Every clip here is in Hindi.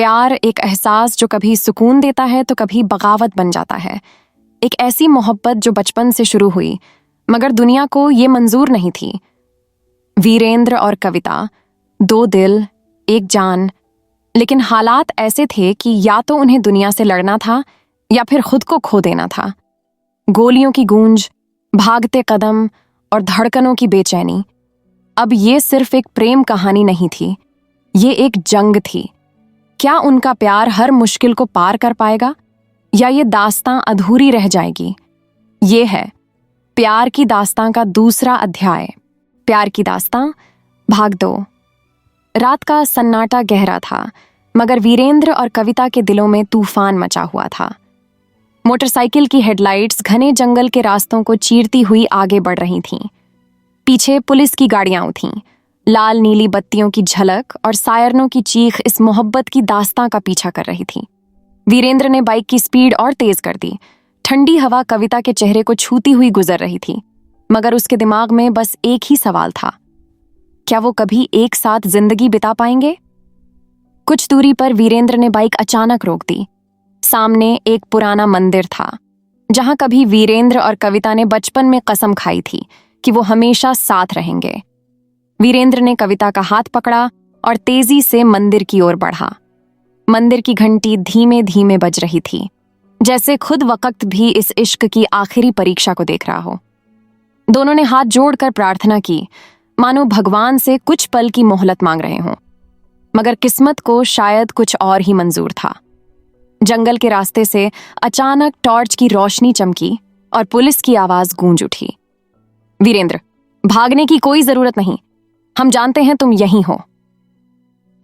प्यार एक एहसास जो कभी सुकून देता है तो कभी बगावत बन जाता है। एक ऐसी मोहब्बत जो बचपन से शुरू हुई मगर दुनिया को ये मंजूर नहीं थी। वीरेंद्र और कविता, दो दिल, एक जान, लेकिन हालात ऐसे थे कि या तो उन्हें दुनिया से लड़ना था या फिर खुद को खो देना था। गोलियों की गूंज, भागते कदम और धड़कनों की बेचैनी। अब ये सिर्फ एक प्रेम कहानी नहीं थी, ये एक जंग थी। क्या उनका प्यार हर मुश्किल को पार कर पाएगा या ये दास्तां अधूरी रह जाएगी? ये है प्यार की दास्तां का दूसरा अध्याय। प्यार की दास्तां भाग 2। रात का सन्नाटा गहरा था मगर वीरेंद्र और कविता के दिलों में तूफान मचा हुआ था। मोटरसाइकिल की हेडलाइट्स घने जंगल के रास्तों को चीरती हुई आगे बढ़ रही थीं। पीछे पुलिस की गाड़ियां उठीं। लाल नीली बत्तियों की झलक और सायरनों की चीख इस मोहब्बत की दास्तां का पीछा कर रही थी। वीरेंद्र ने बाइक की स्पीड और तेज कर दी। ठंडी हवा कविता के चेहरे को छूती हुई गुजर रही थी मगर उसके दिमाग में बस एक ही सवाल था, क्या वो कभी एक साथ जिंदगी बिता पाएंगे? कुछ दूरी पर वीरेंद्र ने बाइक अचानक रोक दी। सामने एक पुराना मंदिर था जहां कभी वीरेंद्र और कविता ने बचपन में कसम खाई थी कि वो हमेशा साथ रहेंगे। वीरेंद्र ने कविता का हाथ पकड़ा और तेजी से मंदिर की ओर बढ़ा। मंदिर की घंटी धीमे धीमे बज रही थी, जैसे खुद वक्त भी इस इश्क की आखिरी परीक्षा को देख रहा हो। दोनों ने हाथ जोड़कर प्रार्थना की, मानो भगवान से कुछ पल की मोहलत मांग रहे हों। मगर किस्मत को शायद कुछ और ही मंजूर था। जंगल के रास्ते से अचानक टॉर्च की रोशनी चमकी और पुलिस की आवाज गूंज उठी। वीरेंद्र, भागने की कोई जरूरत नहीं, हम जानते हैं तुम यहीं हो।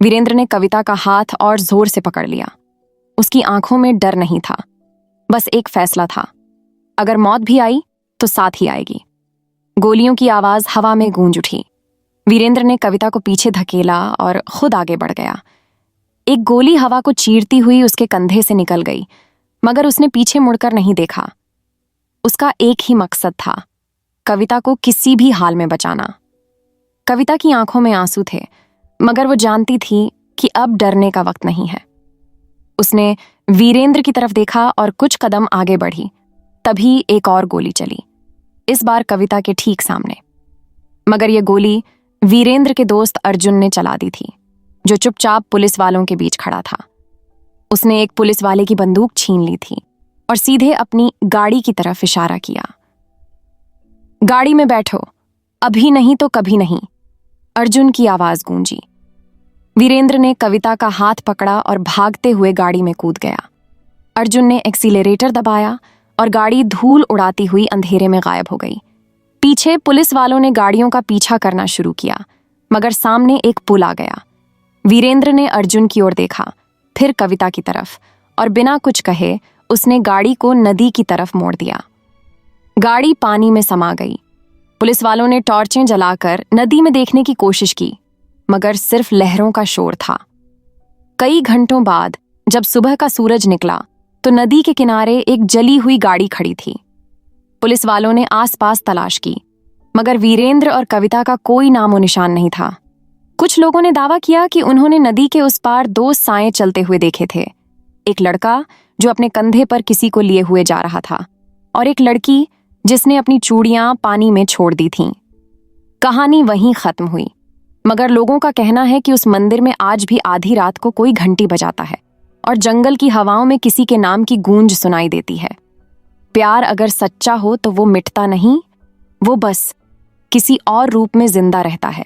वीरेंद्र ने कविता का हाथ और जोर से पकड़ लिया। उसकी आंखों में डर नहीं था, बस एक फैसला था, अगर मौत भी आई तो साथ ही आएगी। गोलियों की आवाज हवा में गूंज उठी। वीरेंद्र ने कविता को पीछे धकेला और खुद आगे बढ़ गया। एक गोली हवा को चीरती हुई उसके कंधे से निकल गई मगर उसने पीछे मुड़कर नहीं देखा। उसका एक ही मकसद था, कविता को किसी भी हाल में बचाना। कविता की आंखों में आंसू थे मगर वो जानती थी कि अब डरने का वक्त नहीं है। उसने वीरेंद्र की तरफ देखा और कुछ कदम आगे बढ़ी। तभी एक और गोली चली, इस बार कविता के ठीक सामने। मगर ये गोली वीरेंद्र के दोस्त अर्जुन ने चला दी थी, जो चुपचाप पुलिस वालों के बीच खड़ा था। उसने एक पुलिस वाले की बंदूक छीन ली थी और सीधे अपनी गाड़ी की तरफ इशारा किया। गाड़ी में बैठो, अभी नहीं तो कभी नहीं, अर्जुन की आवाज गूंजी। वीरेंद्र ने कविता का हाथ पकड़ा और भागते हुए गाड़ी में कूद गया। अर्जुन ने एक्सीलरेटर दबाया और गाड़ी धूल उड़ाती हुई अंधेरे में गायब हो गई। पीछे पुलिस वालों ने गाड़ियों का पीछा करना शुरू किया मगर सामने एक पुल आ गया। वीरेंद्र ने अर्जुन की ओर देखा, फिर कविता की तरफ, और बिना कुछ कहे उसने गाड़ी को नदी की तरफ मोड़ दिया। गाड़ी पानी में समा गई। पुलिस वालों ने टॉर्चें जलाकर नदी में देखने की कोशिश की मगर सिर्फ लहरों का शोर था। कई घंटों बाद जब सुबह का सूरज निकला तो नदी के किनारे एक जली हुई गाड़ी खड़ी थी। पुलिस वालों ने आसपास तलाश की मगर वीरेंद्र और कविता का कोई नामो निशान नहीं था। कुछ लोगों ने दावा किया कि उन्होंने नदी के उस पार दो साएं चलते हुए देखे थे, एक लड़का जो अपने कंधे पर किसी को लिए हुए जा रहा था और एक लड़की जिसने अपनी चूड़ियां पानी में छोड़ दी थीं। कहानी वहीं खत्म हुई मगर लोगों का कहना है कि उस मंदिर में आज भी आधी रात को कोई घंटी बजाता है और जंगल की हवाओं में किसी के नाम की गूंज सुनाई देती है। प्यार अगर सच्चा हो तो वो मिटता नहीं, वो बस किसी और रूप में जिंदा रहता है।